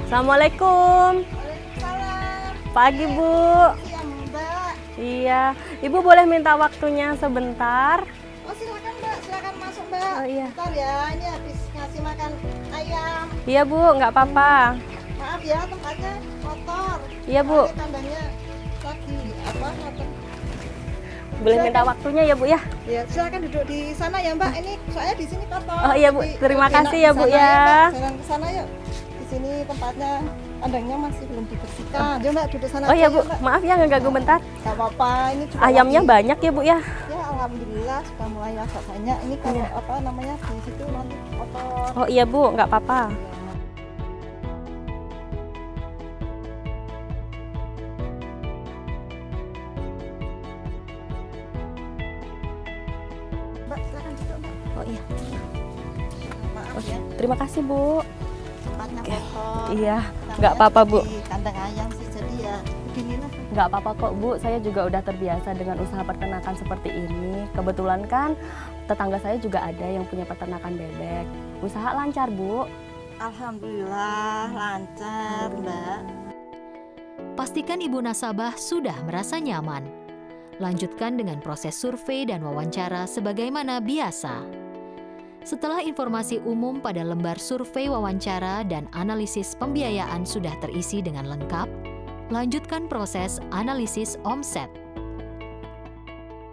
Assalamualaikum. Waalaikumsalam. Pagi, Bu. Siang, Mbak. Iya, Ibu boleh minta waktunya sebentar? Oh, silakan, Mbak. Silakan masuk, Mbak. Oh, iya. Bentar ya, ini habis ngasih makan ayam. Iya, Bu, nggak apa-apa. Maaf ya, tempatnya kotor. Iya, Bu. Soalnya kandangnya lagi apa? Kotor. Boleh minta waktunya ya, Bu ya? Ya, silakan duduk di sana ya, Mbak. Ini soalnya di sini kotor. Oh, iya, Bu. Jadi Terima lebih kasih enak ya, di Bu, sana ya. Mbak. Jalan ke sana yuk. Di sini tempatnya kandangnya masih belum dibersihkan. Yuk, Mbak, duduk sana Oh aja iya, Bu. ya, Mbak. Maaf ya ngeganggu bentar. Gak apa-apa, ini juga Ayamnya lagi- banyak ya, Bu ya? Ya, alhamdulillah sudah mulai agak banyak. Ini kalau Iya. apa namanya di situ nanti kotor. Oh iya, Bu, nggak apa-apa. Mbak, silakan duduk, Mbak. Oh iya. Maaf ya, Terima kasih, Bu. tempatnya kotor. Iya, Namanya nggak apa-apa, Bu. di kandang ayam sih, jadi ya beginilah. Nggak apa-apa kok, Bu. Saya juga udah terbiasa dengan usaha peternakan seperti ini. Kebetulan kan tetangga saya juga ada yang punya peternakan bebek. Usaha lancar, Bu. Alhamdulillah lancar, Mbak. Pastikan ibu nasabah sudah merasa nyaman. Lanjutkan dengan proses survei dan wawancara sebagaimana biasa. Setelah informasi umum pada lembar survei wawancara dan analisis pembiayaan sudah terisi dengan lengkap, lanjutkan proses analisis omset.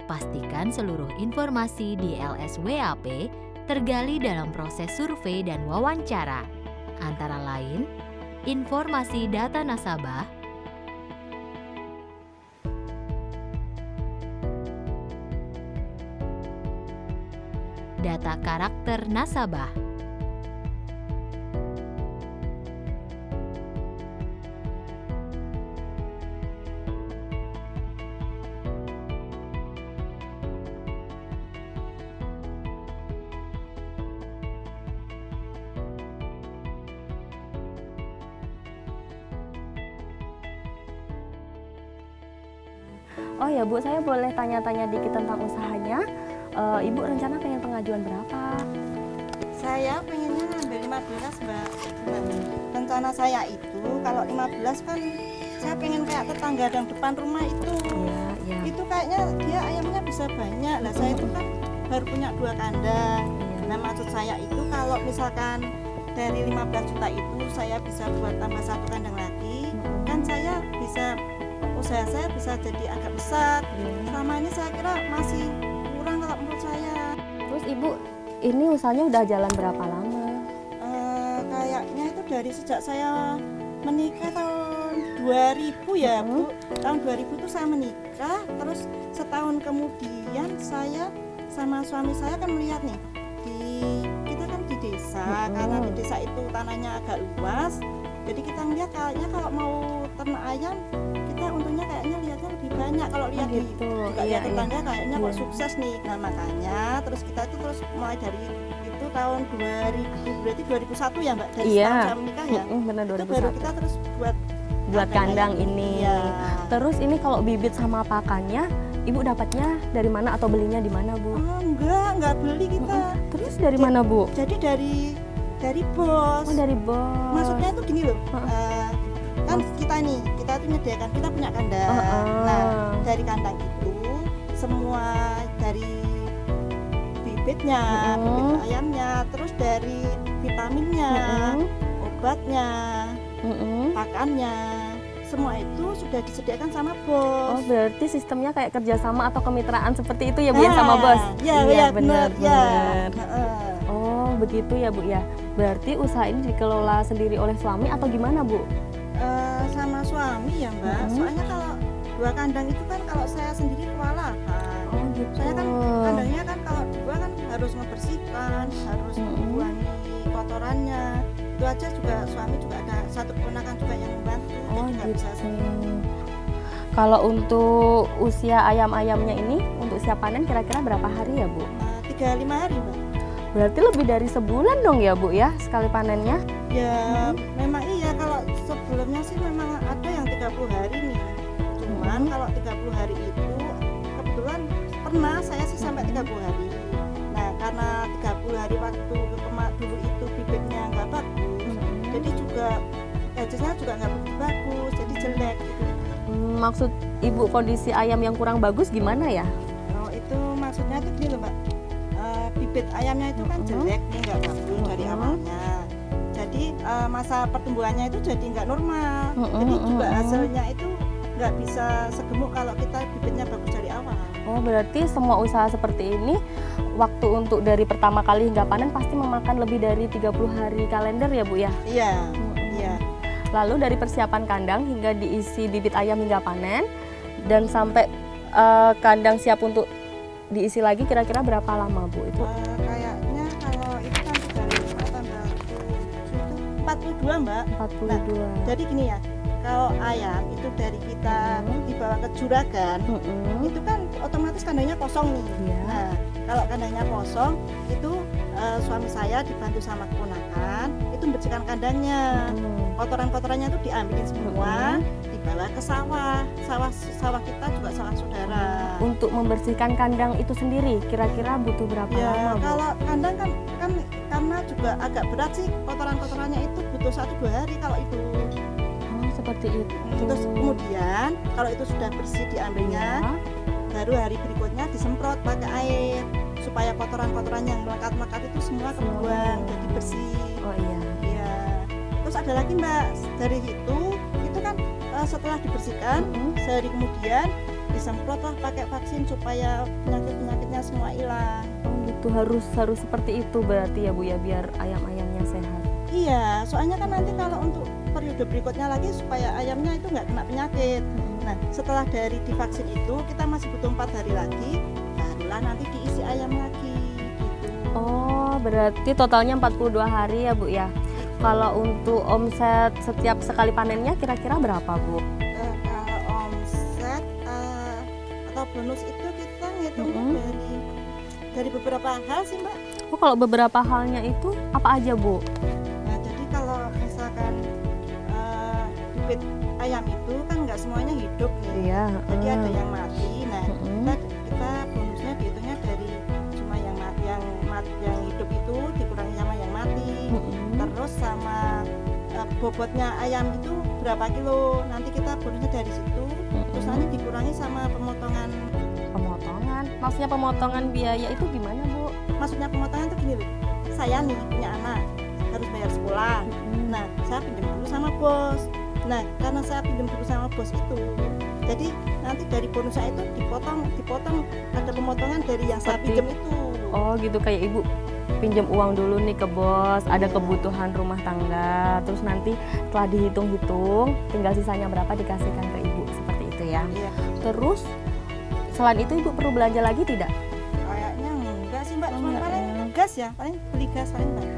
Pastikan seluruh informasi di LSWAP tergali dalam proses survei dan wawancara, antara lain informasi data nasabah, data karakter nasabah, Oh ya, Bu, saya boleh tanya-tanya dikit tentang usahanya. Ibu rencana pengen pengajuan berapa? Saya pengennya ngambil 15, Mbak. Nah, rencana saya itu kalau 15 kan saya pengen kayak tetangga yang depan rumah itu. Iya, iya. Itu kayaknya dia ayamnya bisa banyak. Nah, saya itu kan baru punya 2 kandang. Nah, maksud saya itu kalau misalkan dari 15 juta itu saya bisa buat tambah 1 kandang lagi, kan saya bisa, usaha saya bisa jadi agak besar. Selama ini saya kira masih kurang kalau menurut saya. Terus Ibu, ini usahanya udah jalan berapa lama? Kayaknya itu dari sejak saya menikah tahun 2000 ya, Bu. Tahun 2000 itu saya menikah, terus setahun kemudian saya sama suami saya kan melihat nih, kita kan di desa, karena di desa itu tanahnya agak luas, jadi kita melihat kayaknya kalau mau ternak ayam, kita untungnya kayaknya lihatnya lebih banyak. Kalau lihat gitu. juga Iya, lihat tetangga kayaknya kok Iya. sukses nih. Nah, makanya terus kita itu terus mulai dari itu tahun 2000, berarti 2001 ya, Mbak, dari Iya. setahun saya menikah ya. Benar, Itu baru 2001. kita terus buat Kandang ayam ini. Iya. Terus ini kalau bibit sama pakannya, Ibu dapatnya dari mana atau belinya di mana, Bu? Oh, enggak beli kita. Terus dari mana, Bu? Jadi dari bos. Oh, dari bos. Maksudnya itu gini loh. Heeh. Kan kita itu menyediakan, kita punya kandang. Heeh. Nah, dari kandang itu semua dari bibitnya, bibit ayamnya, terus dari vitaminnya, obatnya, pakannya, semua itu sudah disediakan sama Oh, bos. berarti sistemnya kayak kerjasama atau kemitraan seperti itu ya, Bu, ya, sama bos? Iya, benar, ya. benar. Oh, begitu ya, Bu ya. Berarti usaha ini dikelola sendiri oleh suami atau gimana, Bu? Sama suami ya, Mbak. Soalnya kalau 2 kandang itu kan kalau saya sendiri kewalahan. Oh, gitu. Saya kan kandangnya kan kalau 2 kan harus ngebersihkan, harus membuangi kotorannya. Itu aja juga suami juga ada 1 keponakan juga yang membantu. Oh, jadi nggak bisa gitu. sendiri. Kalau untuk usia ayam-ayamnya ini, untuk siap panen kira-kira berapa hari ya, Bu? 35 hari, Mbak. Berarti lebih dari sebulan dong ya, Bu ya, sekali panennya? Ya, memang iya, kalau sebelumnya sih memang ada yang 30 hari nih. Cuman kalau 30 hari itu kebetulan pernah saya sih sampai 30 hari. Nah, karena 30 hari waktu dulu itu bibitnya nggak bagus, jadi juga hasilnya juga nggak begitu bagus, jadi jelek gitu. Maksud Ibu kondisi ayam yang kurang bagus gimana ya? Oh, itu maksudnya itu gini loh Mbak, bibit ayamnya itu kan jelek nih, nggak bagus dari awalnya. Jadi masa pertumbuhannya itu jadi nggak normal. Jadi juga hasilnya itu nggak bisa segemuk kalau kita bibitnya bagus dari awal. Oh, berarti semua usaha seperti ini waktu untuk dari pertama kali hingga panen pasti memakan lebih dari 30 hari kalender ya Bu ya? Iya, iya. Lalu dari persiapan kandang hingga diisi bibit ayam hingga panen dan sampai kandang siap untuk diisi lagi kira-kira berapa lama Bu itu? Kayaknya kalau itu kan dari tanggal 42 Mbak. 42. Nah, jadi gini ya, kalau ayam itu dari kita dibawa ke juragan, itu kan otomatis kandangnya kosong nih. Iya. Nah, kalau kandangnya kosong, itu suami saya dibantu sama keponakan, itu membersihkan kandangnya. Kotoran-kotorannya itu diambilin semua, dibawa ke sawah. Sawah kita juga sawah saudara. Untuk membersihkan kandang itu sendiri kira-kira butuh berapa Ya, lama Bu? kalau kandang kan karena juga agak berat sih, kotoran-kotorannya itu butuh 1-2 hari kalau itu. Seperti itu. Terus kemudian kalau itu sudah bersih diambilnya, baru hari berikutnya disemprot pakai air supaya kotoran-kotoran yang melekat-melekat itu semua kebuang, jadi bersih. Oh iya. Iya. Terus ada lagi Mbak, dari itu kan setelah dibersihkan sehari kemudian disemprot lah pakai vaksin supaya penyakit-penyakitnya semua hilang. Gitu harus seperti itu berarti ya Bu ya biar ayam-ayamnya sehat. Iya, soalnya kan nanti kalau untuk periode berikutnya lagi supaya ayamnya itu nggak kena penyakit. Nah, setelah dari divaksin itu kita masih butuh 4 hari lagi, barulah nanti diisi ayam lagi. Gitu. Oh, berarti totalnya 42 hari ya Bu ya. Kalau untuk omset setiap sekali panennya kira-kira berapa Bu? Kalau omset atau bonus itu kita ngitungnya dari beberapa hal sih Mbak. Oh, kalau beberapa halnya itu apa aja Bu? Nah, jadi kalau misalkan bibit ayam itu kan nggak semuanya hidup nih. Iya. Jadi ada yang mati. Nah, kita bonusnya dihitungnya dari cuma yang hidup itu dikurangi sama yang mati. Terus sama bobotnya ayam itu berapa kilo. Nanti kita bonusnya dari situ. Terus nanti dikurangi sama pemotongan. Maksudnya pemotongan biaya itu gimana Bu? Maksudnya pemotongan itu gini loh. Saya nih punya anak harus bayar sekolah. Nah, saya pinjam dulu sama bos. Nah, karena saya pinjam dulu sama bos itu, jadi nanti dari bonus saya itu dipotong ada pemotongan dari yang saya pinjam itu. Oh gitu, kayak Ibu pinjam uang dulu nih ke bos, ada kebutuhan rumah tangga, terus nanti setelah dihitung-hitung tinggal sisanya berapa dikasihkan ke Ibu, seperti itu ya. Iya. Terus selain itu Ibu perlu belanja lagi tidak? Kayaknya enggak sih Mbak, cuma paling gas ya, paling beli gas paling Mbak.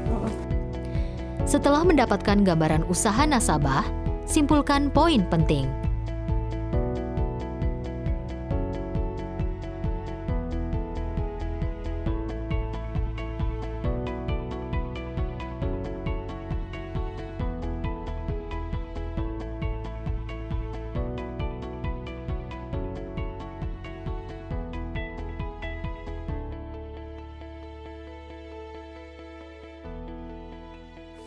Setelah mendapatkan gambaran usaha nasabah, simpulkan poin penting.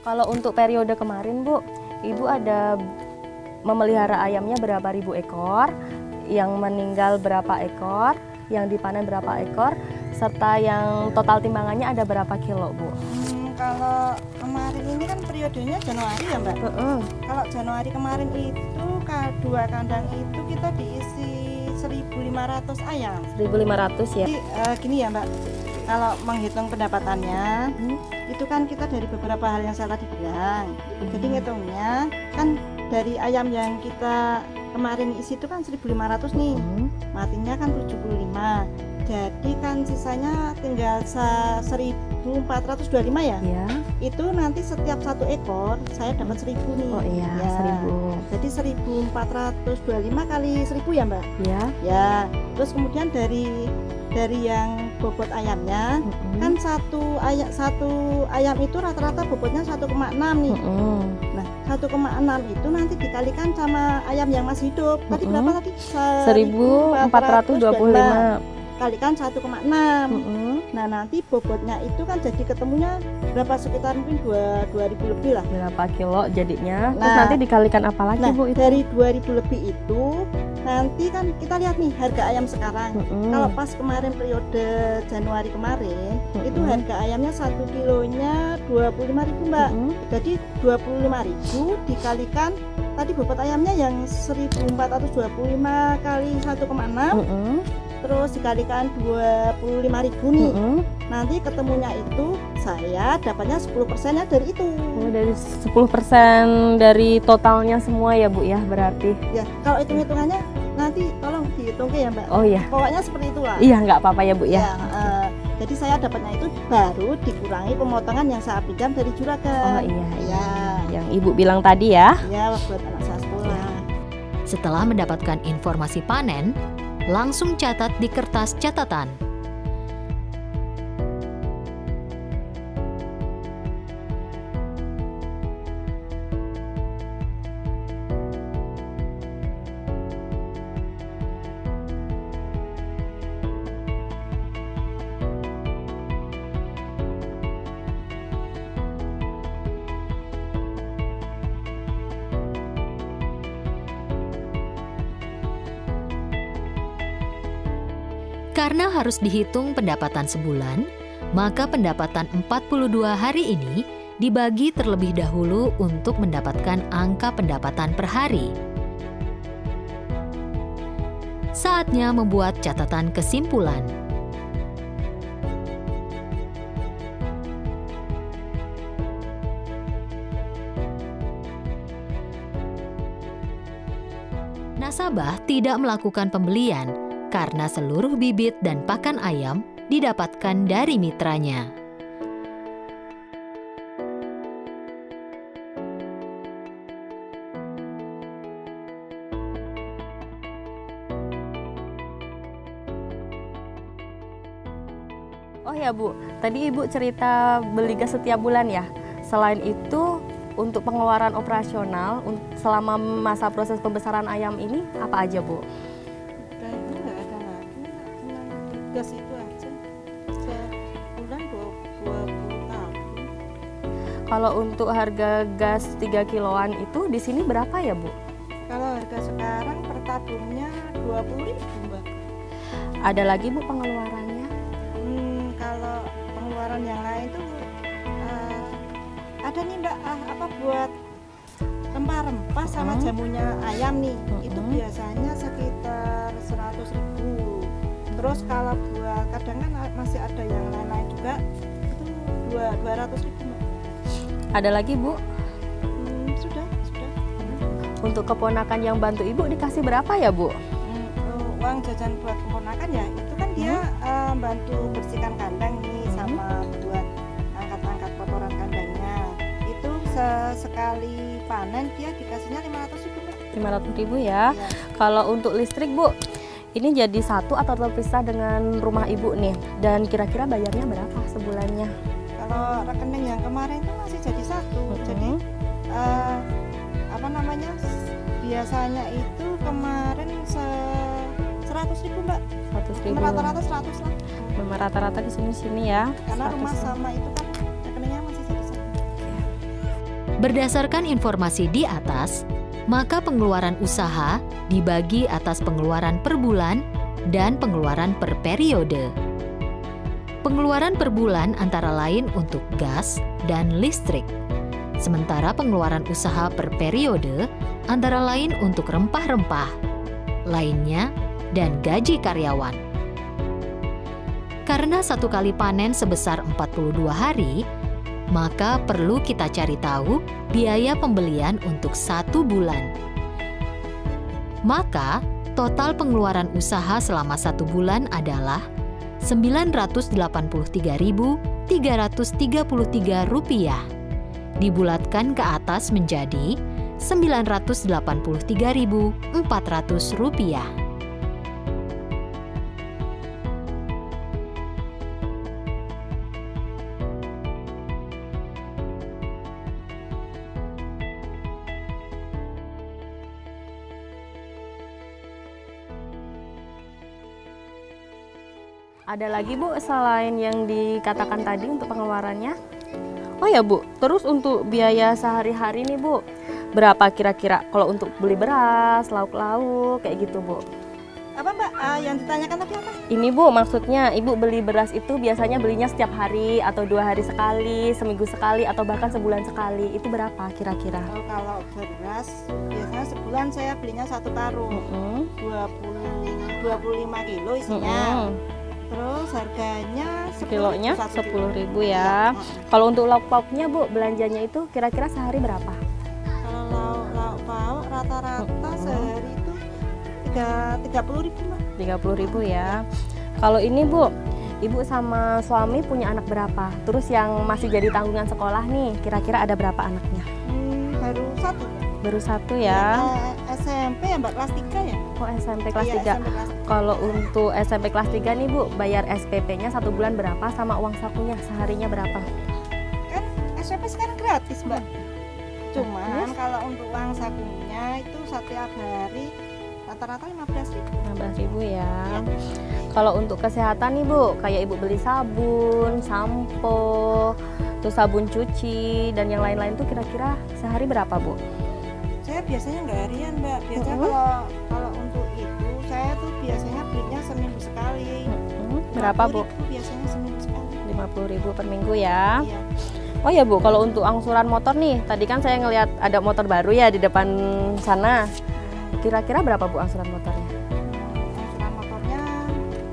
Kalau untuk periode kemarin Bu, Ibu ada memelihara ayamnya berapa ribu ekor, yang meninggal berapa ekor, yang dipanen berapa ekor, serta yang total timbangannya ada berapa kilo Bu? Kalau kemarin ini kan periodenya Januari ya Mbak. Kalau Januari kemarin itu dua kandang itu kita diisi 1.500 ayam. 1.500 ya? Jadi gini ya Mbak, kalau menghitung pendapatannya itu kan kita dari beberapa hal yang saya tadi bilang. Jadi ngitungnya kan dari ayam yang kita kemarin isi itu kan 1.500 nih, matinya kan 75. Jadi kan sisanya tinggal 1.425 ya? Iya. Itu nanti setiap satu ekor saya dapat 1.000 nih. Oh iya, ya. 1.000. Jadi 1.425 kali 1.000 ya Mbak? Iya. Ya. Terus kemudian dari yang bobot ayamnya kan satu ayam itu rata-rata bobotnya 1,6 nih. Nah 1,6 itu nanti dikalikan sama ayam yang masih hidup. Tadi berapa tadi? 1.425. Kalikan 1,6. Nah nanti bobotnya itu kan jadi ketemunya berapa, sekitar mungkin 2000 lebih lah. Berapa kilo jadinya? Terus Nah, nanti dikalikan apa lagi Nah Bu itu? dari 2000 lebih itu nanti kan kita lihat nih harga ayam sekarang. Kalau pas kemarin periode Januari kemarin itu harga ayamnya 1 kilonya 25.000 Mbak. Jadi 25.000 dikalikan tadi bobot ayamnya yang 1425 kali 1,6, terus dikalikan 25.000 nih. Nanti ketemunya itu saya dapatnya 10%-nya dari itu. Oh, dari 10% dari totalnya semua ya Bu ya berarti? Ya kalau hitung-hitungannya nanti tolong dihitung ya Mbak. Oh iya. Pokoknya seperti itulah. Iya nggak apa-apa ya Bu ya. Jadi saya dapatnya itu baru dikurangi pemotongan yang saya pinjam dari juragan. Oh iya, Ya. Yang Ibu bilang tadi ya. Ya buat anak saya sekolah. Setelah mendapatkan informasi panen, langsung catat di kertas catatan. Karena harus dihitung pendapatan sebulan, maka pendapatan 42 hari ini dibagi terlebih dahulu untuk mendapatkan angka pendapatan per hari. Saatnya membuat catatan kesimpulan. Nasabah tidak melakukan pembelian karena seluruh bibit dan pakan ayam didapatkan dari mitranya. Oh ya Bu, tadi Ibu cerita beli gas setiap bulan ya. Selain itu, untuk pengeluaran operasional selama masa proses pembesaran ayam ini apa aja Bu? Kayaknya nggak ada lagi, cuma gas itu aja. Sebulan 20 tahun. Kalau untuk harga gas 3 kiloan itu di sini berapa ya Bu? Kalau harga sekarang per tabungnya 20.000 Mbak. Ada lagi Bu pengeluarannya? Kalau pengeluaran yang lain tuh ada nih Mbak, apa buat rempah-rempah sama jamunya ayam nih, itu biasanya sekitar 100.000. Terus kalau buat kadang kan masih ada yang lain-lain juga, itu 200.000 Mbak. Ada lagi Bu? Sudah. Untuk keponakan yang bantu Ibu dikasih berapa ya Bu? Uang jajan buat keponakan ya, itu kan dia bantu bersihkan kandang nih sama buat angkat-angkat kotoran kandangnya. Itu sekali panen dia dikasihnya 500.000 Mbak. 500.000 ya. Iya. Kalau untuk listrik Bu, ini jadi satu atau terpisah dengan rumah Ibu nih? Dan kira-kira bayarnya berapa sebulannya? Kalau rekening yang kemarin itu masih jadi satu. Jadi biasanya itu kemarin 100.000 Mbak. 100.000. Rata-rata 100 lah. Memang rata-rata di sini ya. Karena 100 rumah ya. sama itu kan rekeningnya masih jadi satu. Berdasarkan informasi di atas, maka pengeluaran usaha dibagi atas pengeluaran per bulan dan pengeluaran per periode. Pengeluaran per bulan antara lain untuk gas dan listrik. Sementara pengeluaran usaha per periode antara lain untuk rempah-rempah, lainnya, dan gaji karyawan. Karena satu kali panen sebesar 42 hari, maka perlu kita cari tahu biaya pembelian untuk 1 bulan. Maka, total pengeluaran usaha selama 1 bulan adalah Rp983.333, dibulatkan ke atas menjadi Rp983.400. Ada lagi Bu selain yang dikatakan tadi untuk pengeluarannya? Oh ya Bu, terus untuk biaya sehari-hari nih Bu, berapa kira-kira kalau untuk beli beras, lauk-lauk kayak gitu Bu? Apa Mbak, yang ditanyakan tadi apa? Ini Bu, maksudnya Ibu beli beras itu biasanya belinya setiap hari atau 2 hari sekali, seminggu sekali, atau bahkan sebulan sekali. Itu berapa kira-kira? Kalau beras, biasanya sebulan saya belinya 1 karung, 25 kilo isinya. Terus harganya Kilonya 10.000 ya. Kalau untuk lauk-lauknya Bu, belanjanya itu kira-kira sehari berapa? Kalau lauk pauk rata-rata sehari itu 30.000 Mbak. 30.000 ya. Kalau ini Bu, Ibu sama suami punya anak berapa? Terus yang masih jadi tanggungan sekolah nih, kira-kira ada berapa anaknya? Baru 1. Baru 1 ya. SMP ya Mbak, kelas 3 ya? Oh SMP kelas Iya, 3. SMP kelas 3. Kalau untuk SMP kelas 3 nih Bu, bayar SPP-nya 1 bulan berapa sama uang sakunya seharinya berapa? Kan SMP sekarang gratis Mbak. Cuman kalau untuk uang sakunya itu setiap hari rata-rata 15.000. 15.000 ya. Kalau untuk kesehatan nih Bu, kayak Ibu beli sabun, sampo, terus sabun cuci dan yang lain-lain tuh kira-kira sehari berapa Bu? Saya biasanya nggak harian Mbak. Biasanya kalau untuk itu saya tuh biasanya belinya seminggu sekali. Berapa Bu? 50.000 biasanya seminggu sekali. 50.000 per minggu ya. Iya. Oh ya Bu, kalau untuk angsuran motor nih, tadi kan saya ngelihat ada motor baru ya di depan sana. Kira-kira berapa Bu angsuran motornya? Angsuran motornya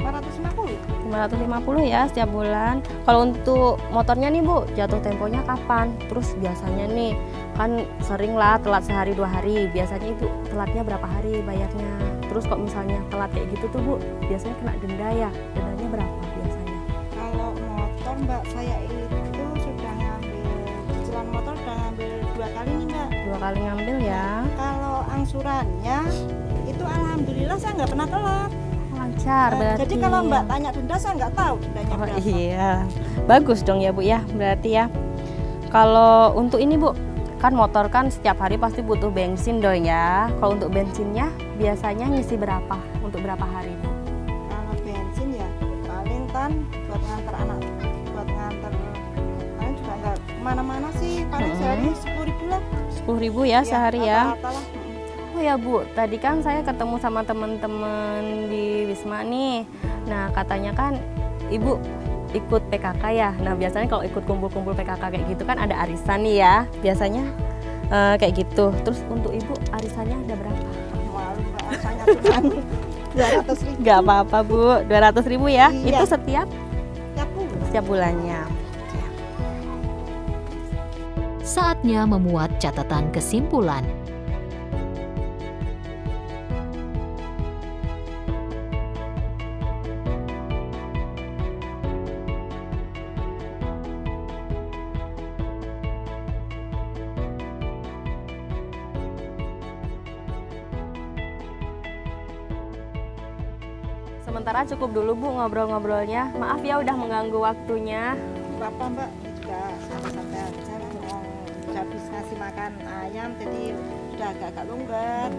550. 550 ya setiap bulan. Kalau untuk motornya nih Bu, jatuh temponya kapan? Terus biasanya nih kan sering lah telat sehari 2 hari. Biasanya itu telatnya berapa hari bayarnya? Terus kok misalnya telat kayak gitu tuh Bu, biasanya kena denda ya? Dendanya berapa biasanya? Kalau motor Mbak, saya itu sudah ngambil cicilan motor, sudah ngambil 2 kali nih Mbak. 2 kali ngambil ya. Kalau angsurannya itu alhamdulillah saya nggak pernah telat. Lancar berarti. Jadi kalau Mbak tanya denda, saya nggak tahu dendanya Oh berapa. iya, bagus dong ya Bu ya, berarti ya. Kalau untuk ini Bu, kan motor kan setiap hari pasti butuh bensin dong ya. Kalau untuk bensinnya biasanya ngisi berapa? Untuk berapa hari Bu? Kalau bensin ya paling kan buat nganter anak, buat nganter paling juga nggak kemana-mana sih, paling sehari 10.000 lah. 10.000 ya sehari ya. Rata-rata lah. Oh ya Bu, tadi kan saya ketemu sama teman-teman di Wisma nih. Nah katanya kan Ibu ikut PKK ya. Nah biasanya kalau ikut kumpul-kumpul PKK kayak gitu kan ada arisan nih ya. Biasanya kayak gitu. Terus untuk Ibu arisannya ada berapa? Malu Mbak, rasanya cuma 200.000. Gak apa-apa Bu, 200.000 ya. Iya. Itu setiap Tiap bulan. bulannya. Saatnya memuat catatan kesimpulan. Sementara cukup dulu Bu ngobrol-ngobrolnya. Maaf ya udah mengganggu waktunya. Bapak Mbak ini juga santai-santai aja lah, mau habis ngasih makan ayam jadi udah agak-agak longgar.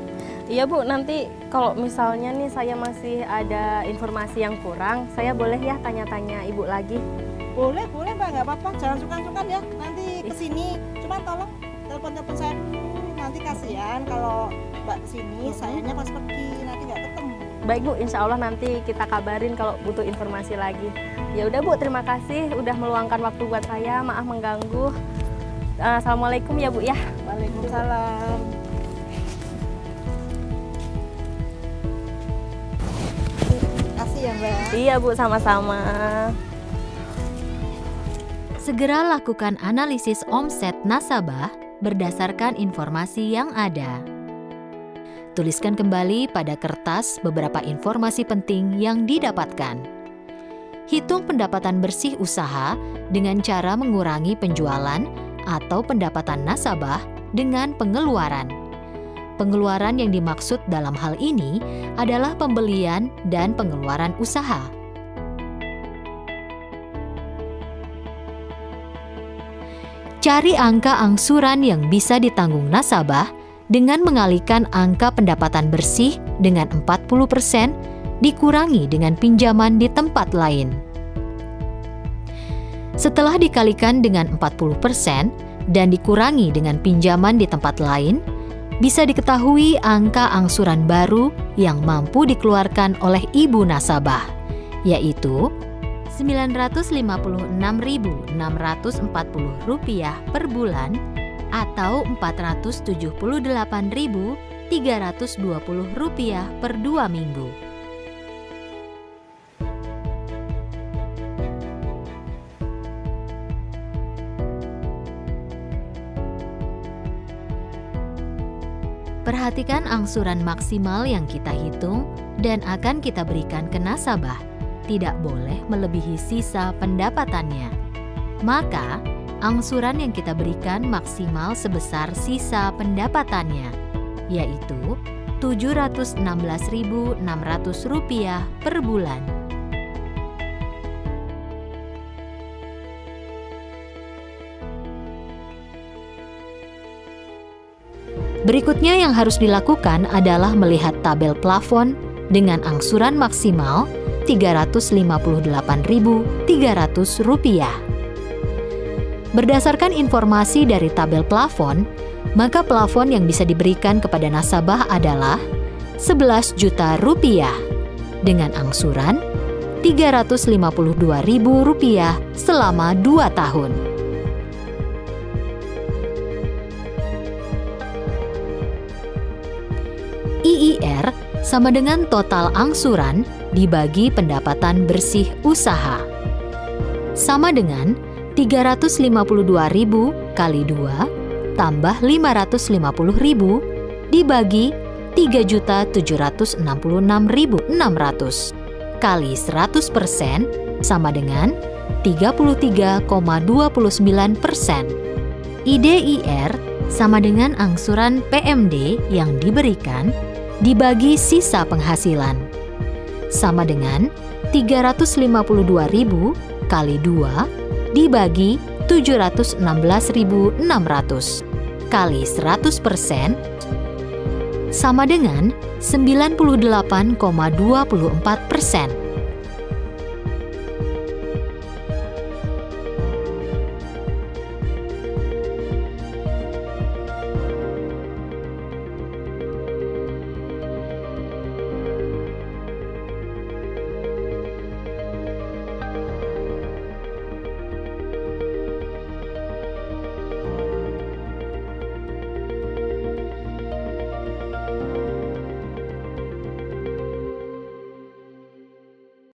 Iya Bu, nanti kalau misalnya nih saya masih ada informasi yang kurang, saya boleh ya tanya-tanya Ibu lagi. Boleh Mbak, nggak apa-apa, jangan sungkan-sungkan ya. Nanti kesini, cuma tolong telepon-telepon saya dulu. Nanti kasihan kalau Mbak kesini, sayanya pas pergi, nanti nggak ketemu. Baik Bu, insya Allah nanti kita kabarin kalau butuh informasi lagi. Ya udah Bu, terima kasih udah meluangkan waktu buat saya. Maaf mengganggu. Assalamualaikum ya Bu ya. Waalaikumsalam. Kasih ya Mbak. Iya Bu, sama-sama. Segera lakukan analisis omset nasabah berdasarkan informasi yang ada. Tuliskan kembali pada kertas beberapa informasi penting yang didapatkan. Hitung pendapatan bersih usaha dengan cara mengurangi penjualan atau pendapatan nasabah dengan pengeluaran. Pengeluaran yang dimaksud dalam hal ini adalah pembelian dan pengeluaran usaha. Cari angka angsuran yang bisa ditanggung nasabah dengan mengalihkan angka pendapatan bersih dengan 40% dikurangi dengan pinjaman di tempat lain. Setelah dikalikan dengan 40% dan dikurangi dengan pinjaman di tempat lain, bisa diketahui angka angsuran baru yang mampu dikeluarkan oleh ibu nasabah, yaitu Rp956.640 per bulan atau Rp478.320 per 2 minggu. Perhatikan angsuran maksimal yang kita hitung dan akan kita berikan ke nasabah. Tidak boleh melebihi sisa pendapatannya. Maka, angsuran yang kita berikan maksimal sebesar sisa pendapatannya, yaitu Rp716.600 per bulan. Berikutnya yang harus dilakukan adalah melihat tabel plafon dengan angsuran maksimal Rp358.300. Berdasarkan informasi dari tabel plafon, maka plafon yang bisa diberikan kepada nasabah adalah Rp11 juta dengan angsuran Rp352.000 selama 2 tahun. IIR sama dengan total angsuran dibagi pendapatan bersih usaha. Sama dengan Rp352.000 kali 2 tambah Rp550.000 dibagi Rp3.766.600 kali 100% sama dengan 33,29%. IDIR sama dengan angsuran PMD yang diberikan dibagi sisa penghasilan. Sama dengan Rp352.000 kali 2 dibagi Rp716.600 kali 100% sama dengan 98,24%.